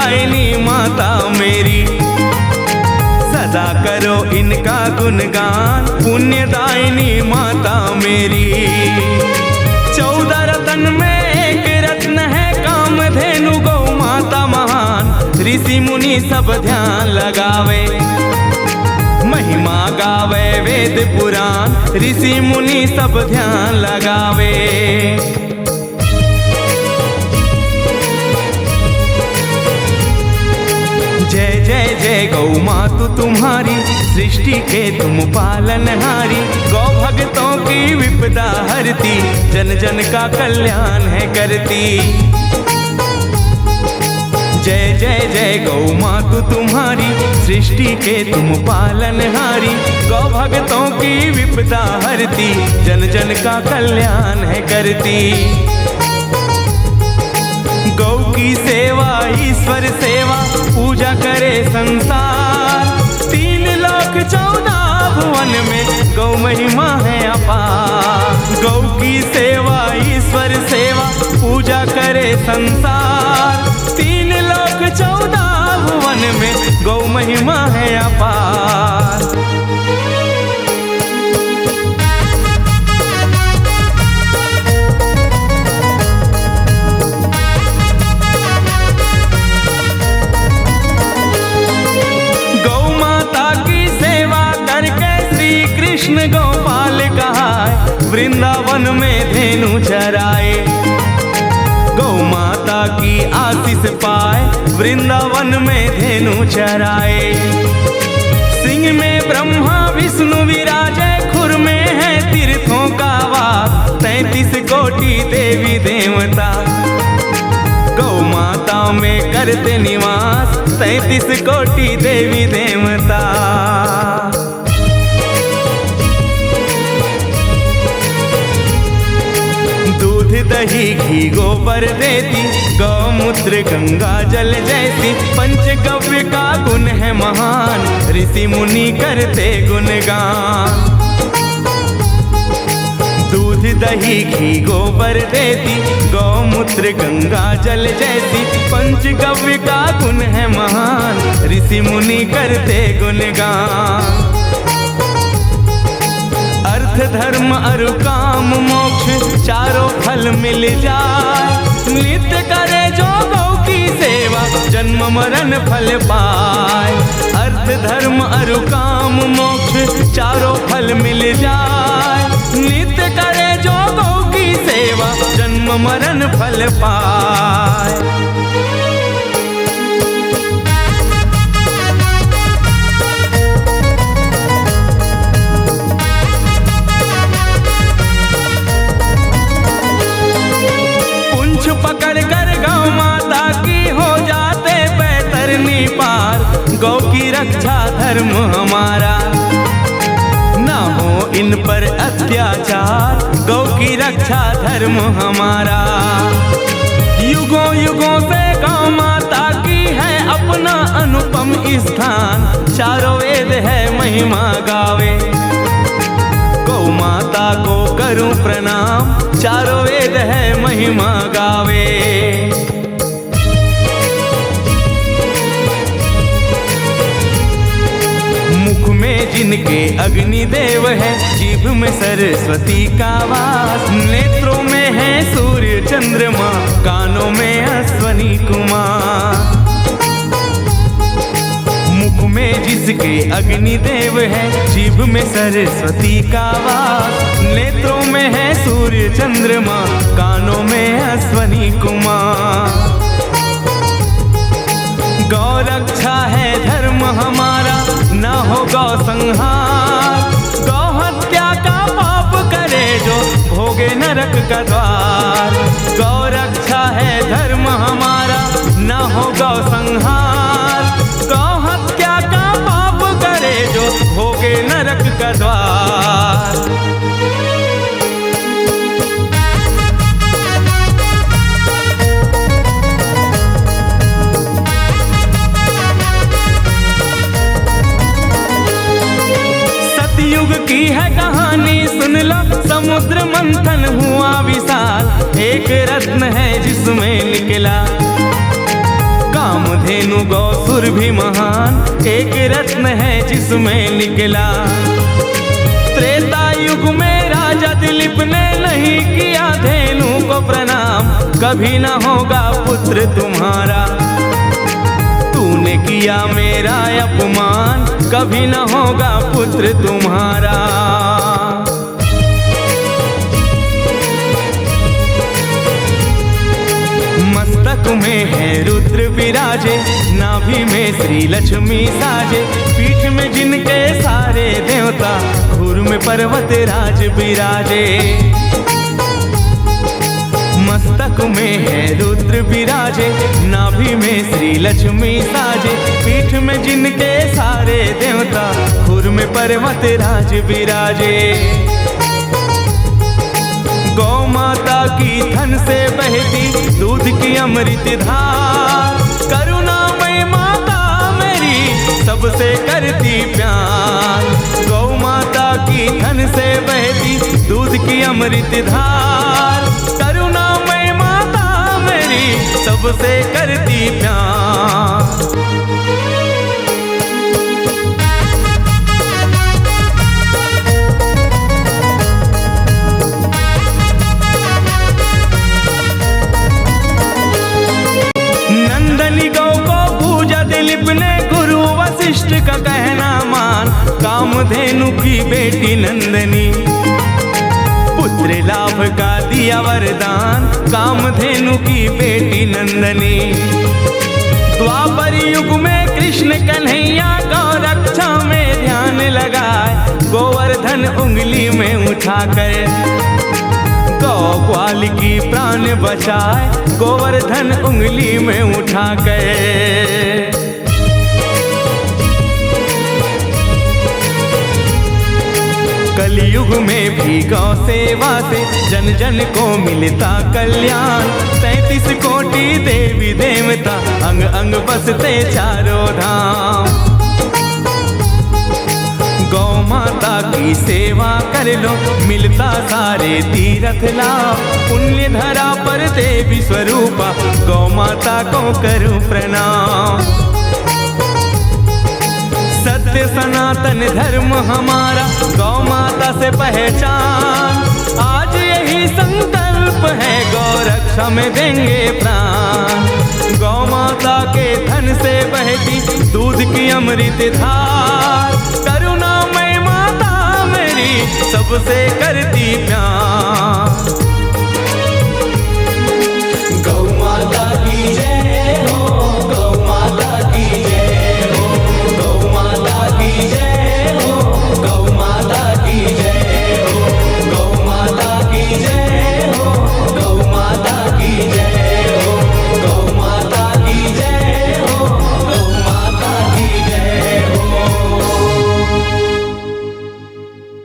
पुण्यदायिनी माता मेरी, सदा करो इनका गुणगान, पुण्यदायिनी माता मेरी। 14 रत्न में एक रत्न है कामधेनु गौ माता महान, ऋषि मुनि सब ध्यान लगावे, महिमा गावे वेद पुराण, ऋषि मुनि सब ध्यान लगावे। जय जय जय गौ मातु तुम्हारी, सृष्टि के तुम पालनहारी, गौ भक्तों की विपदा हरती, जन जन का कल्याण है करती। जय जय जय गौ मातु तुम्हारी, सृष्टि के तुम पालनहारी, गौ भक्तों की विपदा हरती, जन जन का कल्याण है करती। गौ की सेवा ईश्वर सेवा, पूजा करे संसार, 3 लोक 14 भुवन में गौ महिमा है अपार। गौ की सेवा ईश्वर सेवा, पूजा करे संसार, 3 लोक 14 भुवन में गौ महिमा है अपार। कृष्ण गोपाल कहाए, वृंदावन में धेनु चराए, गौ माता की आशीष पाए, वृंदावन में धेनु चराए। सिंह में ब्रह्मा विष्णु विराजे, खुर में है तीर्थों का वास, 33 कोटि देवी देवता, गौ माता में करते निवास, 33 कोटि देवी देवता। दही घी गोबर देती, गौमूत्र गंगा जल जैसी, पंचगव्य का गुण है महान, ऋषि मुनि करते गुणगान। दूध दही घी गोबर देती, गौमूत्र गंगा जल जैसी, पंचगव्य का गुण है महान, ऋषि मुनि करते गुणगान। अर्थ धर्म अरु काम मोक्ष, चारों फल मिल जाए, नित्य करे जो गौ की सेवा, जन्म मरण फल पाए। अर्थ धर्म अरु काम मोक्ष, चारों फल मिल जाए, नित्य करे जो गौ की सेवा, जन्म मरण फल पाए। पकड़ कर गौ माता की हो जाते बैतरनी पार, गौ की रक्षा धर्म हमारा, ना हो इन पर अत्याचार, गौ की रक्षा धर्म हमारा। युगों युगों से गौ माता की है अपना अनुपम स्थान, चारों वेद है महिमा गावे, गौ माता को करूं प्रणाम, चारों वेद है महिमा गावे। मुख में जिनके अग्निदेव है, जीभ में सरस्वती का वास, नेत्रों में है सूर्य चंद्रमा, कानों में अश्वनी कुमार। मुख में जिसके अग्निदेव है, जीभ में सरस्वती का वास, नेत्रों में है सूर्य चंद्रमा, कानों में अश्वनी कुमार। गौ रक्षा है धर्म हमारा, न हो गौ संहार, गौ हत्या का पाप करे जो भोगे नरक का द्वार। गौ रक्षा है धर्म हमारा, न हो गौ संहार, गौ हत्या का पाप करे जो भोगे नरक का द्वार। सतयुग की है कहानी सुन लो, समुद्र मंथन हुआ विशाल, एक रत्न है जिसमें निकला कामधेनु गौसुर भी महान, एक रत्न है जिसमें निकला। त्रेता युग में राजा दिलीप ने नहीं किया धेनु को प्रणाम, कभी न होगा पुत्र तुम्हारा। तूने किया मेरा अपमान, कभी न होगा पुत्र तुम्हारा। मस्तक में है रुद्र विराजे, नाभि में श्री लक्ष्मी साजे, पीठ में जिनके सारे देवता, खुर में पर्वत राज विराजे। मस्तक में है रुद्र विराजे, नाभि में श्री लक्ष्मी साजे, पीठ में जिनके सारे देवता, खुर में पर्वत राज विराजे। गौ माता की थन से बहती दूध की अमृत धार, करुणामय माता मेरी सबसे करती प्यार। गौ माता की थन से बहती दूध की अमृत धार, करुणामय माता मेरी सबसे करती प्यार। नंदनी गौ को पूजा दिलीप ने, गुरु वशिष्ठ का कहना मान। कामधेनु की बेटी नंदनी, पुत्र लाभ का दिया वरदान। कामधेनु की बेटी नंदनी, द्वापर युग में कृष्ण कन्हैया गौ रक्षा में ध्यान लगाए। गोवर्धन उंगली में उठाकर गौ ग्वाल की प्राण बचाए, गोवर्धन उंगली में उठाकर। कलयुग में भी गौ सेवा से जन जन को मिलता कल्याण। 33 कोटि देवी देवता, अंग अंग बसते चारों धाम। गौ माता की सेवा कर लो, मिलता सारे तीर्थ लाभ। पुण्य धरा पर देवी स्वरूपा, गौ माता को करूं प्रणाम। सत्य सनातन धर्म हमारा, गौ माता से पहचान। आज यही संकल्प है, गौ रक्षा में देंगे प्राण। गौ माता के धन से बहती दूध की अमृत धार, करुणामय माता मेरी सबसे करती प्यार।